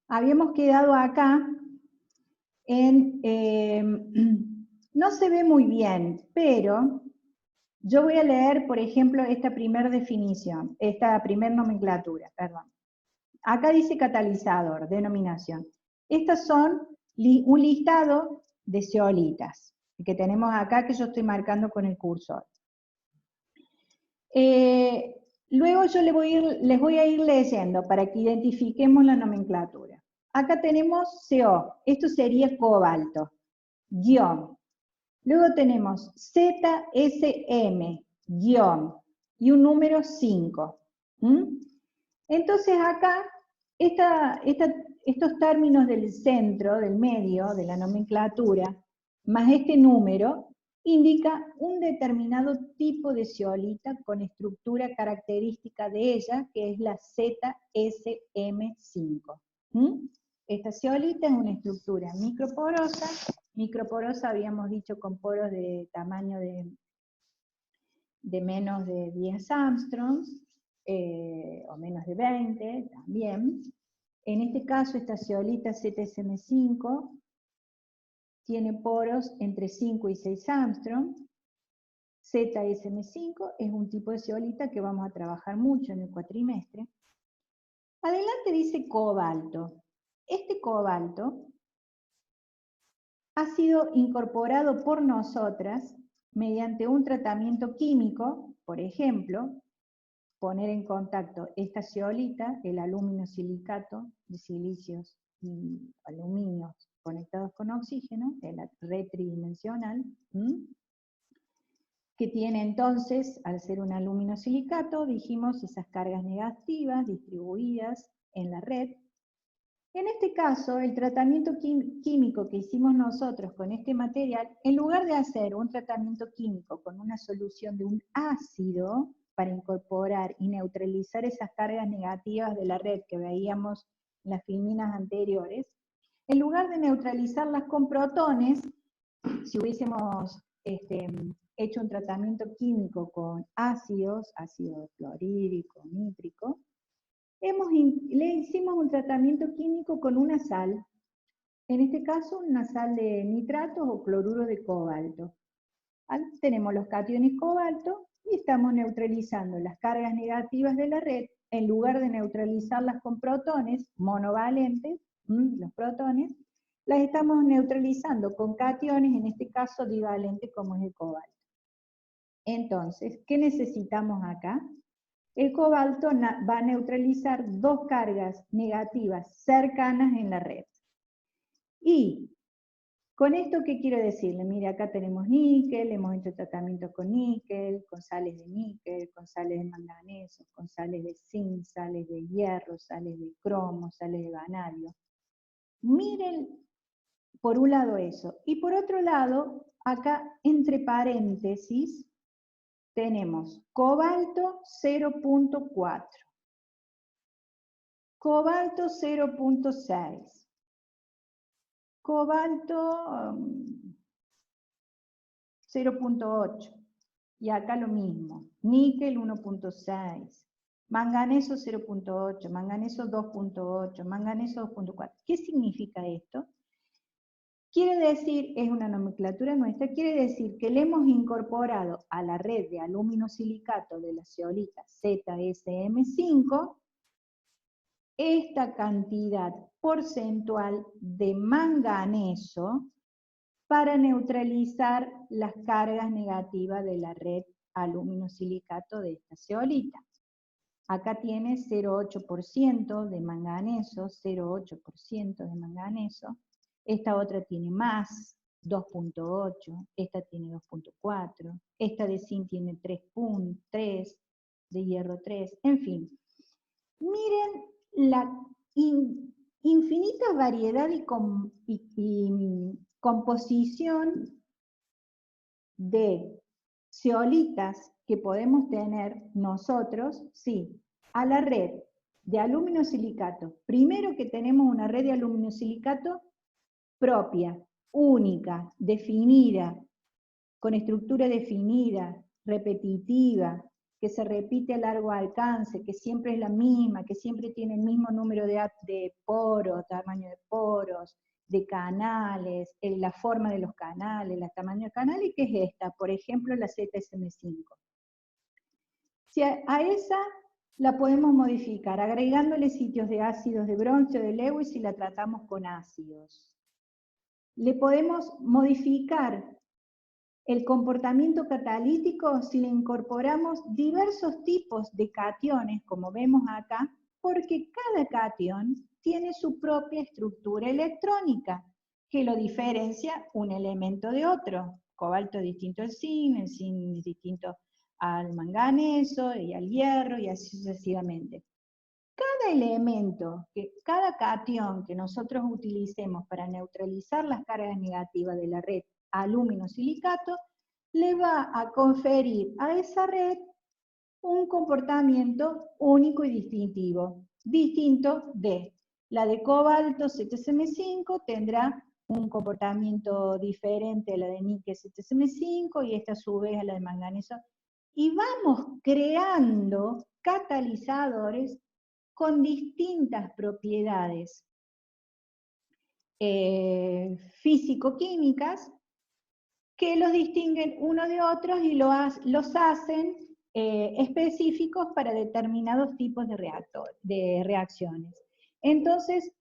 habíamos quedado acá en, no se ve muy bien, pero yo voy a leer, por ejemplo, esta primera definición, esta primera nomenclatura, perdón. Acá dice catalizador, denominación. Estas son un listado de zeolitas que tenemos acá, que yo estoy marcando con el cursor. Luego yo les voy a ir leyendo para que identifiquemos la nomenclatura. Acá tenemos CO, esto sería cobalto, guión. Luego tenemos ZSM, guión, y un número 5. Entonces acá, estos términos del centro, del medio, de la nomenclatura, más este número, indica un determinado tipo de zeolita con estructura característica de ella, que es la ZSM5. Esta zeolita es una estructura microporosa habíamos dicho con poros de tamaño de menos de 10 Armstrongs, o menos de 20 también. En este caso, esta zeolita ZSM5 tiene poros entre 5 y 6 Armstrong. ZSM5 es un tipo de zeolita que vamos a trabajar mucho en el cuatrimestre. Adelante dice cobalto. Este cobalto ha sido incorporado por nosotras mediante un tratamiento químico, por ejemplo, poner en contacto esta zeolita, el aluminosilicato de silicios y aluminios conectados con oxígeno, la red tridimensional, que tiene entonces, al ser un aluminosilicato, dijimos esas cargas negativas distribuidas en la red. En este caso, el tratamiento químico que hicimos nosotros con este material, en lugar de hacer un tratamiento químico con una solución de un ácido para incorporar y neutralizar esas cargas negativas de la red que veíamos en las filminas anteriores, en lugar de neutralizarlas con protones, si hubiésemos hecho un tratamiento químico con ácido clorhídrico, nítrico, le hicimos un tratamiento químico con una sal, en este caso una sal de nitratos o cloruro de cobalto. Tenemos los cationes cobalto y estamos neutralizando las cargas negativas de la red, en lugar de neutralizarlas con protones monovalentes, los protones, las estamos neutralizando con cationes, en este caso divalentes como es el cobalto. Entonces, ¿qué necesitamos acá? El cobalto va a neutralizar dos cargas negativas cercanas en la red. Y con esto, ¿qué quiero decirle? Mire, acá tenemos níquel, hemos hecho tratamientos con níquel, con sales de níquel, con sales de manganeso, con sales de zinc, sales de hierro, sales de cromo, sales de vanadio. Miren, por un lado eso. Y por otro lado, acá entre paréntesis, tenemos cobalto 0.4. Cobalto 0.6, cobalto 0.8, y acá lo mismo, níquel 1.6, manganeso 0.8, manganeso 2.8, manganeso 2.4. ¿Qué significa esto? Quiere decir, es una nomenclatura nuestra, quiere decir que le hemos incorporado a la red de aluminosilicato de la zeolita ZSM5 esta cantidad porcentual de manganeso para neutralizar las cargas negativas de la red aluminosilicato de esta zeolita. Acá tiene 0,8% de manganeso, 0,8% de manganeso. Esta otra tiene más, 2.8, esta tiene 2.4, esta de zinc tiene 3.3, de hierro 3, en fin. Miren la infinita variedad y composición de zeolitas que podemos tener nosotros, sí, a la red de aluminosilicato. Primero que tenemos una red de aluminosilicato propia, única, definida, con estructura definida, repetitiva, que se repite a largo alcance, que siempre es la misma, que siempre tiene el mismo número de poros, tamaño de poros, de canales, la forma de los canales, el tamaño de canales, que es esta, por ejemplo, la ZSM5. Si a esa la podemos modificar agregándole sitios de ácidos de bronce o de Lewis si la tratamos con ácidos. Le podemos modificar el comportamiento catalítico si le incorporamos diversos tipos de cationes, como vemos acá, porque cada catión tiene su propia estructura electrónica, que lo diferencia un elemento de otro. Cobalto distinto al zinc, el zinc distinto al manganeso y al hierro, y así sucesivamente. Cada elemento, cada catión que nosotros utilicemos para neutralizar las cargas negativas de la red alumino-silicato, le va a conferir a esa red un comportamiento único y distintivo, distinto de la de cobalto ZSM5, tendrá un comportamiento diferente a la de níquel ZSM5 y esta a su vez a la de manganeso. Y vamos creando catalizadores con distintas propiedades físico-químicas que los distinguen uno de otros y los hacen específicos para determinados tipos de reacciones. Entonces,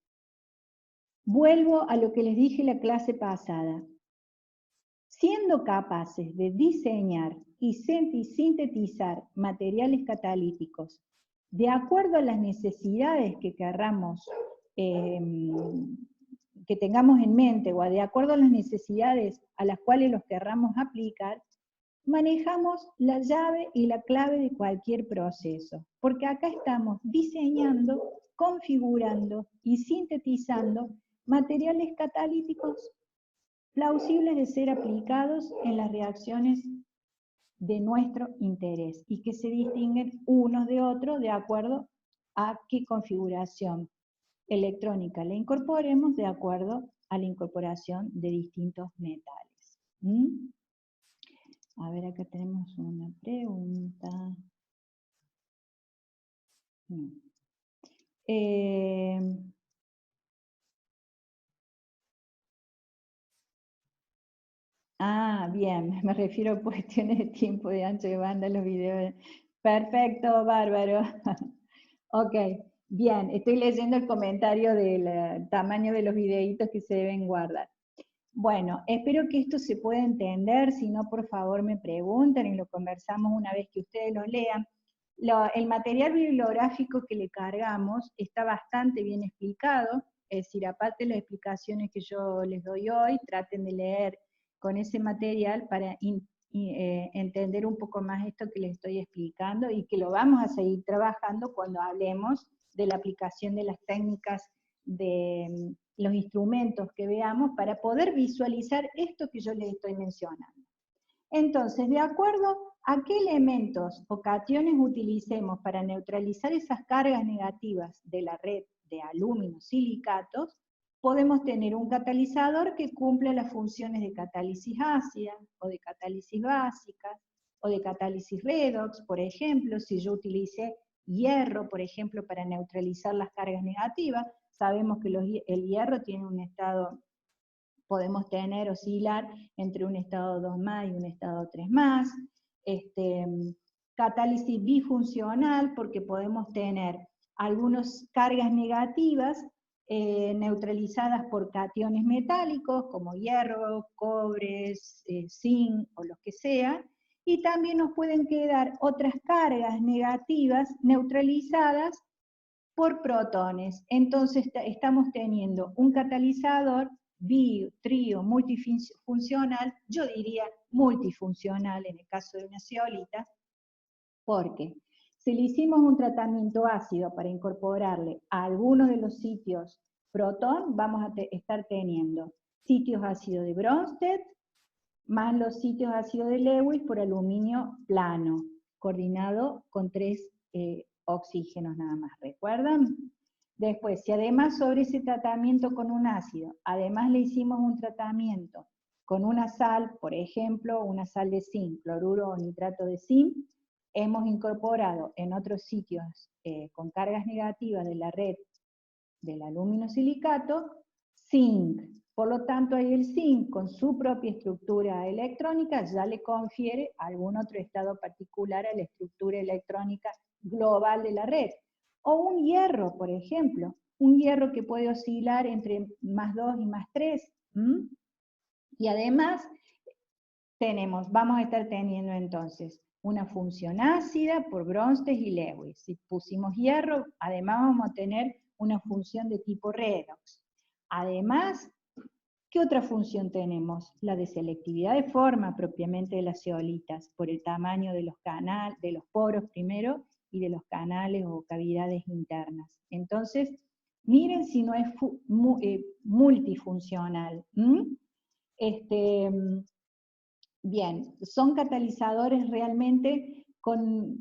vuelvo a lo que les dije la clase pasada. Siendo capaces de diseñar y sintetizar materiales catalíticos de acuerdo a las necesidades que querramos, que tengamos en mente, o de acuerdo a las necesidades a las cuales los querramos aplicar, manejamos la llave y la clave de cualquier proceso, porque acá estamos diseñando, configurando y sintetizando materiales catalíticos plausibles de ser aplicados en las reacciones de nuestro interés y que se distinguen unos de otros de acuerdo a qué configuración electrónica le incorporemos de acuerdo a la incorporación de distintos metales. A ver, acá tenemos una pregunta. Bien, me refiero a cuestiones de tiempo, de ancho de banda, los videos. Perfecto, bárbaro. Ok, bien, estoy leyendo el comentario del tamaño de los videitos que se deben guardar. Bueno, espero que esto se pueda entender, si no, por favor me preguntan y lo conversamos una vez que ustedes lo lean. El material bibliográfico que le cargamos está bastante bien explicado, es decir, aparte de las explicaciones que yo les doy hoy, traten de leer con ese material para entender un poco más esto que les estoy explicando y que lo vamos a seguir trabajando cuando hablemos de la aplicación de las técnicas de los instrumentos que veamos para poder visualizar esto que yo les estoy mencionando. Entonces, de acuerdo a qué elementos o cationes utilicemos para neutralizar esas cargas negativas de la red de alumino-silicatos, podemos tener un catalizador que cumple las funciones de catálisis ácida, o de catálisis básica, o de catálisis redox, por ejemplo, si yo utilicé hierro, por ejemplo, para neutralizar las cargas negativas. Sabemos que el hierro tiene un estado, podemos oscilar entre un estado 2 más y un estado 3 más. Catálisis bifuncional, porque podemos tener algunas cargas negativas neutralizadas por cationes metálicos, como hierro, cobre, zinc o los que sea, y también nos pueden quedar otras cargas negativas neutralizadas por protones. Entonces estamos teniendo un catalizador trío, multifuncional, yo diría multifuncional en el caso de una zeolita, porque si le hicimos un tratamiento ácido para incorporarle a algunos de los sitios protón, vamos a estar teniendo sitios ácidos de Bronsted, más los sitios ácidos de Lewis por aluminio plano, coordinado con 3 oxígenos nada más, ¿recuerdan? Después, si además sobre ese tratamiento con un ácido, además le hicimos un tratamiento con una sal, por ejemplo, una sal de zinc, cloruro o nitrato de zinc, hemos incorporado en otros sitios con cargas negativas de la red del aluminosilicato, zinc. Por lo tanto, ahí el zinc, con su propia estructura electrónica, ya le confiere algún otro estado particular a la estructura electrónica global de la red. O un hierro, por ejemplo, un hierro que puede oscilar entre +2 y +3. Y además, vamos a estar teniendo entonces una función ácida por Bronsted y Lewis. Si pusimos hierro, además vamos a tener una función de tipo redox. Además, ¿qué otra función tenemos? La de selectividad de forma propiamente de las zeolitas, por el tamaño de los canales, de los poros primero, y de los canales o cavidades internas. Entonces, miren si no es multifuncional. Bien, son catalizadores realmente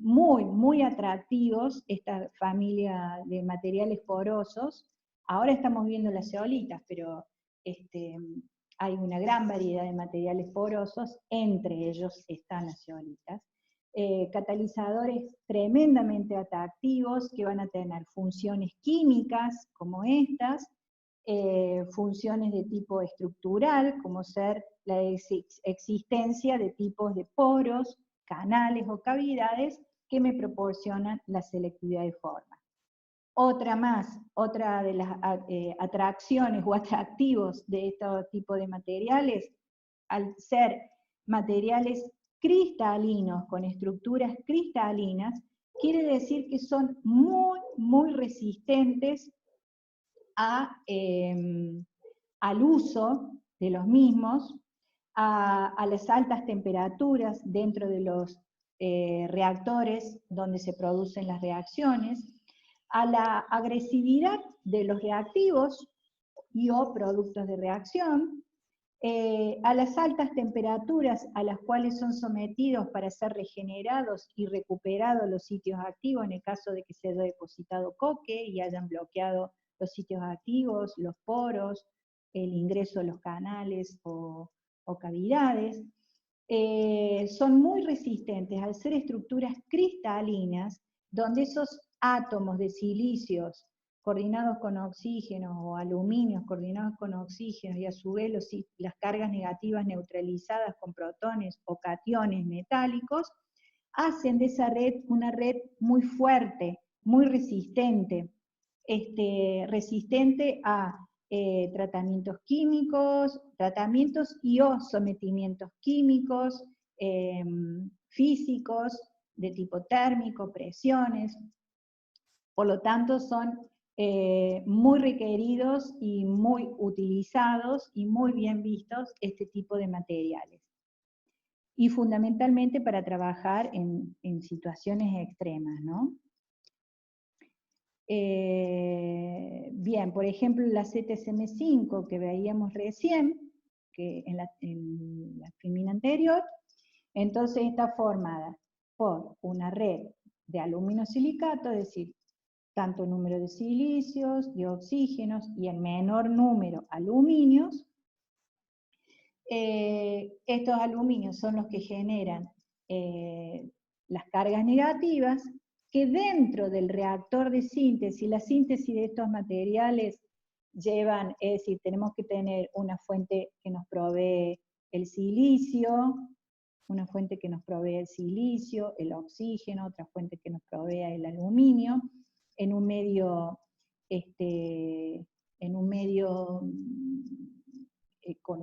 muy atractivos, esta familia de materiales porosos. Ahora estamos viendo las zeolitas, pero hay una gran variedad de materiales porosos, entre ellos están las zeolitas. Catalizadores tremendamente atractivos que van a tener funciones químicas como estas, funciones de tipo estructural, como ser la existencia de tipos de poros, canales o cavidades que me proporcionan la selectividad de forma. Otra de las atracciones o atractivos de este tipo de materiales, al ser materiales cristalinos, con estructuras cristalinas, quiere decir que son muy resistentes al uso de los mismos, a las altas temperaturas dentro de los reactores donde se producen las reacciones, a la agresividad de los reactivos y o productos de reacción, a las altas temperaturas a las cuales son sometidos para ser regenerados y recuperados los sitios activos en el caso de que se haya depositado coque y hayan bloqueado los sitios activos, los poros, el ingreso a los canales o cavidades. Son muy resistentes al ser estructuras cristalinas, donde esos átomos de silicios coordinados con oxígeno o aluminios coordinados con oxígeno y a su vez las cargas negativas neutralizadas con protones o cationes metálicos, hacen de esa red una red muy fuerte, muy resistente, resistente a tratamientos químicos, tratamientos y o sometimientos químicos, físicos, de tipo térmico, presiones. Por lo tanto, son muy requeridos y muy utilizados y muy bien vistos este tipo de materiales. Y fundamentalmente para trabajar en situaciones extremas, ¿no? Bien, por ejemplo, la ZSM5 que veíamos recién, que en la filmina anterior, entonces está formada por una red de aluminosilicato, es decir, tanto número de silicios, de oxígenos y en menor número aluminios. Estos aluminios son los que generan las cargas negativas, que dentro del reactor de síntesis, la síntesis de estos materiales llevan, es decir, tenemos que tener una fuente que nos provee el silicio, una fuente que nos provee el silicio, el oxígeno, otra fuente que nos provea el aluminio, en un medio,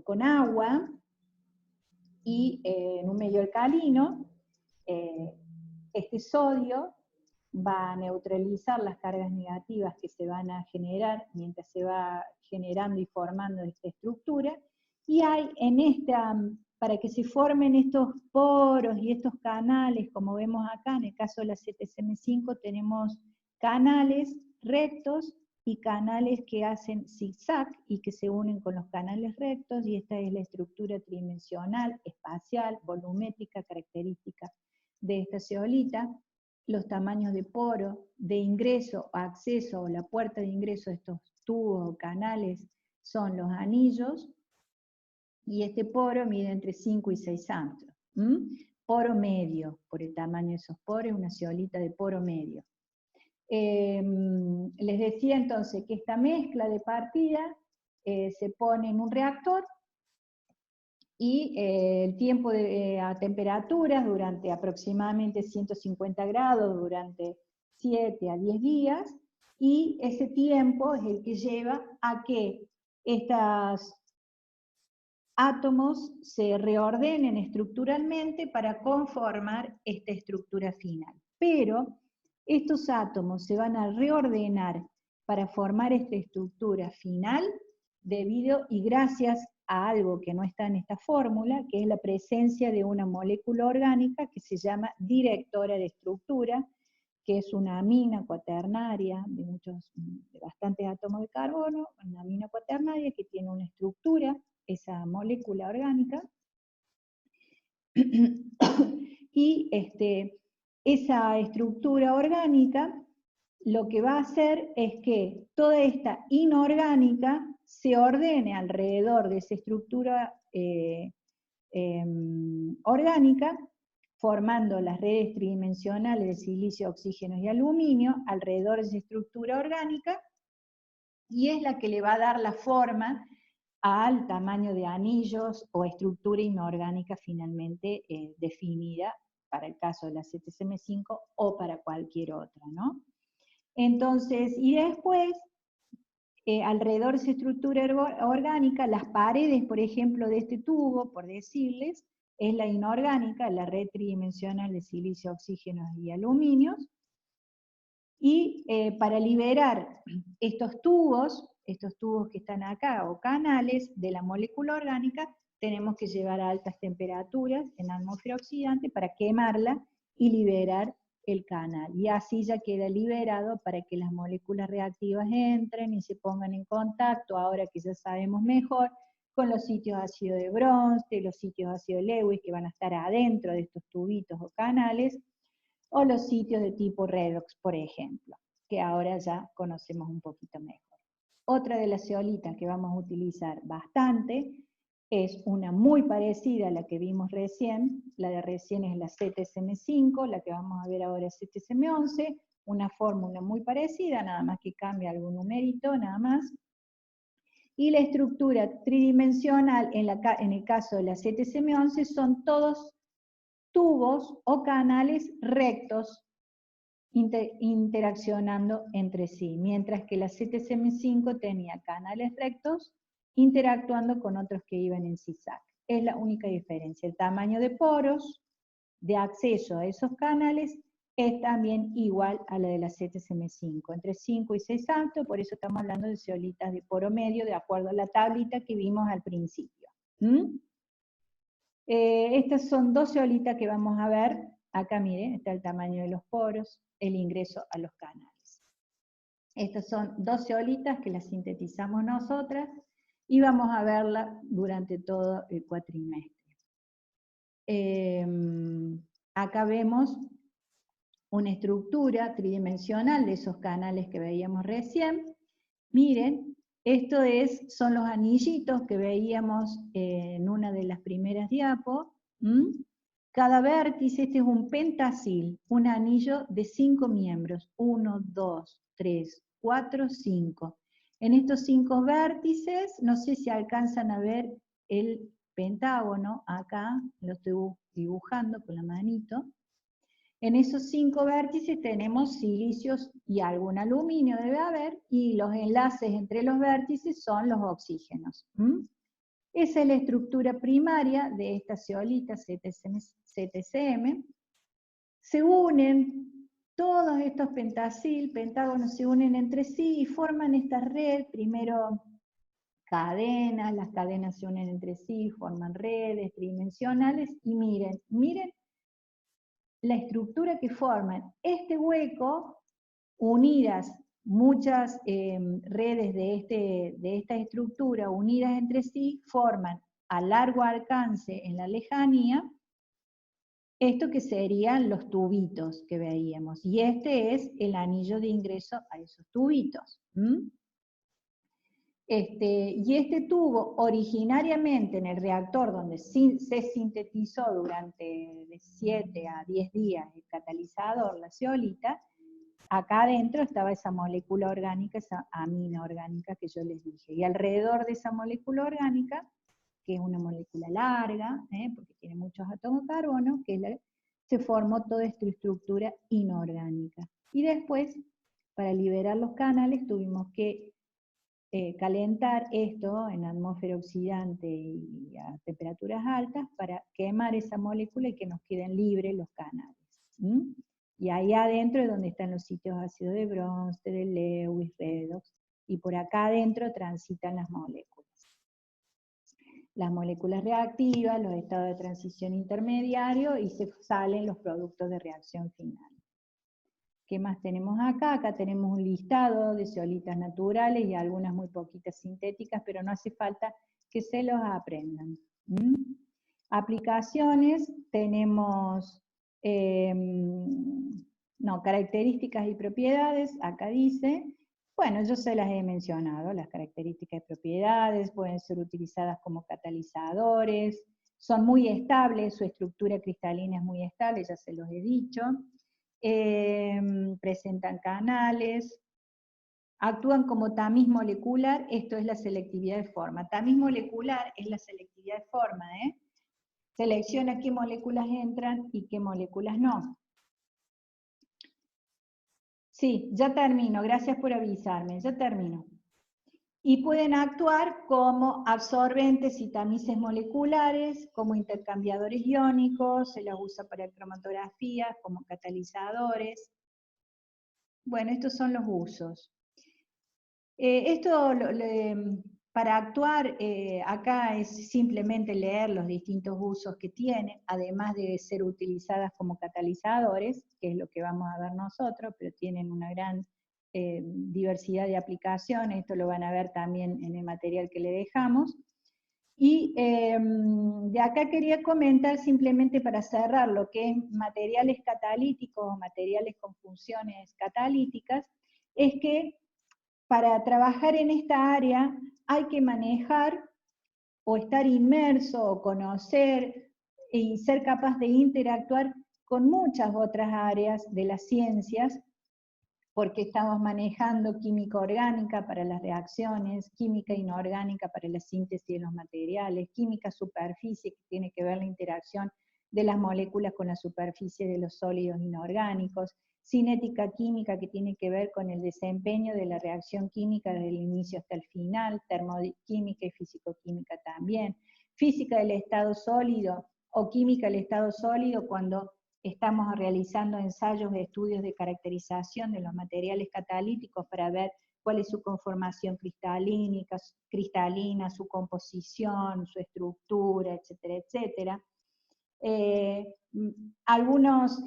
con agua, y en un medio alcalino, este sodio va a neutralizar las cargas negativas que se van a generar mientras se va generando y formando esta estructura, y hay para que se formen estos poros y estos canales, como vemos acá, en el caso de la ZSM5 tenemos canales rectos y canales que hacen zigzag y que se unen con los canales rectos, y esta es la estructura tridimensional, espacial, volumétrica, característica de esta zeolita. Los tamaños de poro, de ingreso, acceso o la puerta de ingreso de estos tubos o canales son los anillos, y este poro mide entre 5 y 6 angstrom. poro medio, por el tamaño de esos poros, una zeolita de poro medio. Les decía entonces que esta mezcla de partida se pone en un reactor y el tiempo a temperaturas durante aproximadamente 150 grados durante 7 a 10 días, y ese tiempo es el que lleva a que estos átomos se reordenen estructuralmente para conformar esta estructura final. Pero estos átomos se van a reordenar para formar esta estructura final debido y gracias a algo que no está en esta fórmula, que es la presencia de una molécula orgánica que se llama directora de estructura, que es una amina cuaternaria de bastantes átomos de carbono, una amina cuaternaria que tiene una estructura, esa molécula orgánica, y esa estructura orgánica lo que va a hacer es que toda esta inorgánica se ordene alrededor de esa estructura orgánica, formando las redes tridimensionales de silicio, oxígeno y aluminio alrededor de esa estructura orgánica, y es la que le va a dar la forma al tamaño de anillos o estructura inorgánica finalmente definida para el caso de la ZSM5 o para cualquier otra, ¿no? Entonces, y después, alrededor de esa estructura orgánica, las paredes, por ejemplo, de este tubo, por decirles, es la inorgánica, la red tridimensional de silicio, oxígenos y aluminios, y para liberar estos tubos que están acá, o canales de la molécula orgánica, tenemos que llevar a altas temperaturas en atmósfera oxidante para quemarla y liberar el canal. Y así ya queda liberado para que las moléculas reactivas entren y se pongan en contacto, ahora que ya sabemos mejor, con los sitios ácido de Bronsted, los sitios ácido de Lewis, que van a estar adentro de estos tubitos o canales, o los sitios de tipo redox, por ejemplo, que ahora ya conocemos un poquito mejor. Otra de las zeolitas que vamos a utilizar bastante es una muy parecida a la que vimos recién, la de recién es la ZSM5, la que vamos a ver ahora es ZSM11, una fórmula muy parecida, nada más que cambia algún numerito, nada más. Y la estructura tridimensional, en el caso de la ZSM11, son todos tubos o canales rectos interaccionando entre sí, mientras que la ZSM5 tenía canales rectos interactuando con otros que iban en zigzag. Es la única diferencia. El tamaño de poros de acceso a esos canales es también igual a la de la ZSM5, entre 5 y 6 altos, por eso estamos hablando de zeolitas de poro medio, de acuerdo a la tablita que vimos al principio. Estas son dos zeolitas que vamos a ver. Acá miren, está el tamaño de los poros, el ingreso a los canales. Estas son dos zeolitas que las sintetizamos nosotras y vamos a verla durante todo el cuatrimestre. Acá vemos una estructura tridimensional de esos canales que veíamos recién. Miren, son los anillitos que veíamos en una de las primeras diapos. Cada vértice, este es un pentasil, un anillo de 5 miembros, 1, 2, 3, 4, 5. En estos 5 vértices, no sé si alcanzan a ver el pentágono, acá lo estoy dibujando con la manito. En esos 5 vértices tenemos silicios y algún aluminio debe haber, y los enlaces entre los vértices son los oxígenos. Esa es la estructura primaria de esta zeolita ZSM. Se unen, todos estos pentágonos se unen entre sí y forman esta red, primero cadenas, las cadenas se unen entre sí, forman redes tridimensionales, y miren la estructura que forman. Este hueco, unidas muchas redes de esta estructura, unidas entre sí, forman a largo alcance en la lejanía, esto que serían los tubitos que veíamos, y este es el anillo de ingreso a esos tubitos. Y este tubo, originariamente en el reactor donde se sintetizó durante de 7 a 10 días el catalizador, la zeolita, acá adentro estaba esa molécula orgánica, esa amina orgánica que yo les dije. Y alrededor de esa molécula orgánica, que es una molécula larga, porque tiene muchos átomos de carbono, se formó toda esta estructura inorgánica. Y después, para liberar los canales, tuvimos que calentar esto en atmósfera oxidante y a temperaturas altas para quemar esa molécula y que nos queden libres los canales. Y ahí adentro es donde están los sitios ácidos de Bronsted, de Lewis, redox, y por acá adentro transitan las moléculas. Las moléculas reactivas, los estados de transición intermediario, y se salen los productos de reacción final. ¿Qué más tenemos acá? Acá tenemos un listado de zeolitas naturales y algunas muy poquitas sintéticas, pero no hace falta que se los aprendan. Aplicaciones, tenemos características y propiedades, acá dice. Bueno, yo se las he mencionado, las características y propiedades pueden ser utilizadas como catalizadores, son muy estables, su estructura cristalina es muy estable, ya se los he dicho. Presentan canales, actúan como tamiz molecular, esto es la selectividad de forma. Tamiz molecular es la selectividad de forma, selecciona qué moléculas entran y qué moléculas no. Sí, ya termino, gracias por avisarme, ya termino. Y pueden actuar como absorbentes y tamices moleculares, como intercambiadores iónicos, se las usa para cromatografía, como catalizadores. Bueno, estos son los usos. Para actuar, acá es simplemente leer los distintos usos que tiene, además de ser utilizadas como catalizadores, que es lo que vamos a ver nosotros, pero tienen una gran diversidad de aplicaciones, esto lo van a ver también en el material que le dejamos. Y de acá quería comentar simplemente para cerrar lo que es materiales catalíticos o materiales con funciones catalíticas, es que para trabajar en esta área hay que manejar o estar inmerso o conocer y ser capaz de interactuar con muchas otras áreas de las ciencias, porque estamos manejando química orgánica para las reacciones, química inorgánica para la síntesis de los materiales, química superficie, que tiene que ver la interacción de las moléculas con la superficie de los sólidos inorgánicos, cinética química, que tiene que ver con el desempeño de la reacción química desde el inicio hasta el final, termoquímica y fisicoquímica también, física del estado sólido o química del estado sólido cuando estamos realizando ensayos de estudios de caracterización de los materiales catalíticos para ver cuál es su conformación cristalina, su composición, su estructura, etcétera, etcétera. Algunos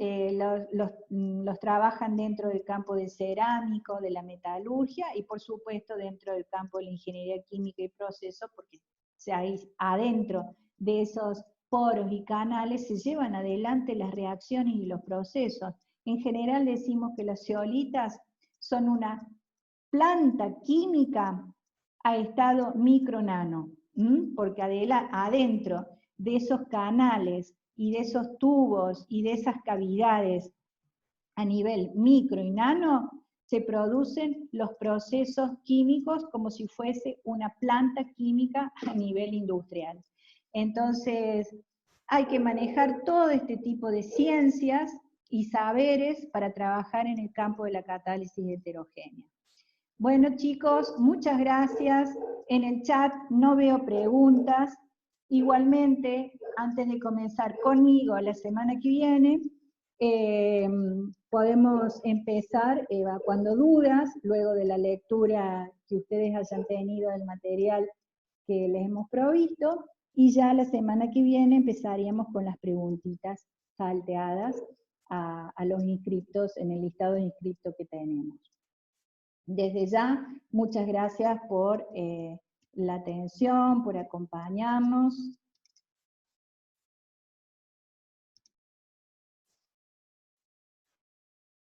los trabajan dentro del campo del cerámico, de la metalurgia, y por supuesto dentro del campo de la ingeniería química y procesos, porque adentro de esos poros y canales se llevan adelante las reacciones y los procesos. En general decimos que las zeolitas son una planta química a estado micro-nano, porque adentro de esos canales y de esos tubos y de esas cavidades a nivel micro y nano se producen los procesos químicos como si fuese una planta química a nivel industrial. Entonces, hay que manejar todo este tipo de ciencias y saberes para trabajar en el campo de la catálisis heterogénea. Bueno, chicos, muchas gracias. En el chat no veo preguntas. Igualmente, antes de comenzar conmigo la semana que viene, podemos empezar evacuando dudas, luego de la lectura que ustedes hayan tenido del material que les hemos provisto, y ya la semana que viene empezaríamos con las preguntitas salteadas a los inscriptos en el listado de inscriptos que tenemos. Desde ya, muchas gracias por la atención, por acompañarnos.